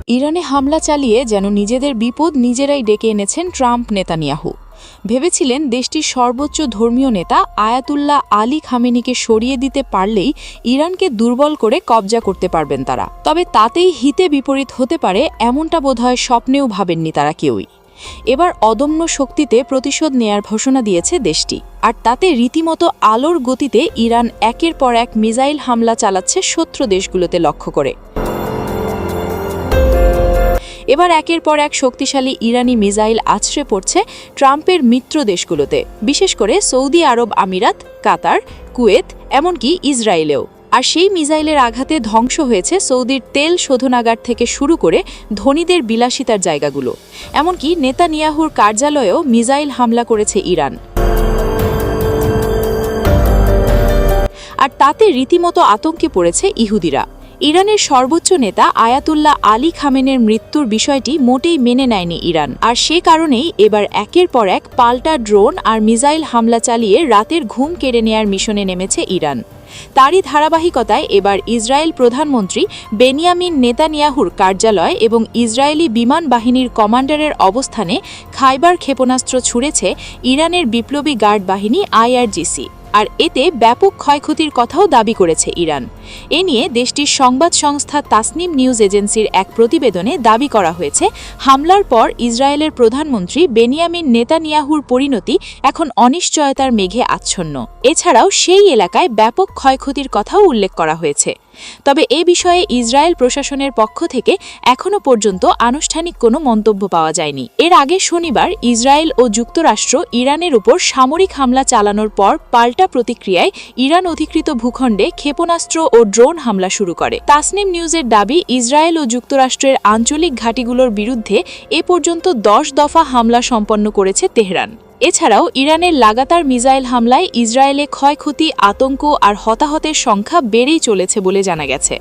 ইরানে হামলা চালিয়ে যেন নিজেদের বিপদ নিজেরাই ডেকে এনেছেন ট্রাম্প নেতানিয়াহু। ভেবেছিলেন দেশটির সর্বোচ্চ ধর্মীয় নেতা আয়াতুল্লাহ আলী খামেনিকে সরিয়ে দিতে পারলেই ইরানকে দুর্বল করে কবজা করতে পারবেন তারা। তবে তাতেই হিতে বিপরীত হতে পারে এমনটা বোধহয় স্বপ্নেও ভাবেননি তারা কেউই। এবার অদম্য শক্তিতে প্রতিশোধ নেয়ার ঘোষণা দিয়েছে দেশটি, আর তাতে রীতিমতো আলোর গতিতে ইরান একের পর এক মিসাইল হামলা চালাচ্ছে শত্রু দেশগুলোতে লক্ষ্য করে। এবার একের পর এক শক্তিশালী ইরানি মিসাইল আছড়ে পড়ছে ট্রাম্পের মিত্র দেশগুলোতে, বিশেষ করে সৌদি আরব আমিরাত, কাতার, কুয়েত, এমনকি ইসরায়েলেও। আর সেই মিসাইলের আঘাতে ধ্বংস হয়েছে সৌদির তেল শোধনাগার থেকে শুরু করে ধনীদের বিলাসিতার জায়গাগুলো। এমনকি নেতানিয়াহুর কার্যালয়েও মিসাইল হামলা করেছে ইরান। আর তাতে রীতিমতো আতঙ্কে পড়েছে ইহুদিরা। ইরানের সর্বোচ্চ নেতা আয়াতুল্লাহ আলী খামেনের মৃত্যুর বিষয়টি মোটেই মেনে নেয়নি ইরান, আর সে কারণেই এবার একের পর এক পাল্টা ড্রোন আর মিসাইল হামলা চালিয়ে রাতের ঘুম কেড়ে নেয়ার মিশনে নেমেছে ইরান। তারই ধারাবাহিকতায় এবার ইসরায়েল প্রধানমন্ত্রী বেনিয়ামিন নেতানিয়াহুর কার্যালয় এবং ইসরায়েলি বিমান বাহিনীর কমান্ডারের অবস্থানে খাইবার ক্ষেপণাস্ত্র ছুড়েছে ইরানের বিপ্লবী গার্ড বাহিনী IRGC। আর এতে ব্যাপক ক্ষয়ক্ষতির কথাও দাবি করেছে ইরান। এ নিয়ে দেশটির সংবাদ সংস্থা তাসনিম নিউজ এজেন্সির এক প্রতিবেদনে দাবি করা হয়েছে, হামলার পর ইসরায়েলের প্রধানমন্ত্রী বেনিয়ামিন নেতানিয়াহুর পরিণতি এখন অনিশ্চয়তার মেঘে আচ্ছন্ন। এছাড়াও সেই এলাকায় ব্যাপক ক্ষয়ক্ষতির কথাও উল্লেখ করা হয়েছে। তবে এ বিষয়ে ইসরায়েল প্রশাসনের পক্ষ থেকে এখনও পর্যন্ত আনুষ্ঠানিক কোনো মন্তব্য পাওয়া যায়নি। এর আগে শনিবার ইসরায়েল ও যুক্তরাষ্ট্র ইরানের উপর সামরিক হামলা চালানোর পর পাল্টা প্রতিক্রিয়ায় ইরান অধিকৃত ভূখণ্ডে ক্ষেপণাস্ত্র ও ড্রোন হামলা শুরু করে। তাসনিম নিউজের দাবি, ইসরায়েল ও যুক্তরাষ্ট্রের আঞ্চলিক ঘাঁটিগুলোর বিরুদ্ধে এ পর্যন্ত 10 দফা হামলা সম্পন্ন করেছে তেহরান। এছাড়াও ইরানের লাগাতার মিসাইল হামলায় ইসরায়েলে ক্ষয়ক্ষতি, আতঙ্ক আর হতাহতের সংখ্যা বেড়েই চলেছে বলে জানা গেছে।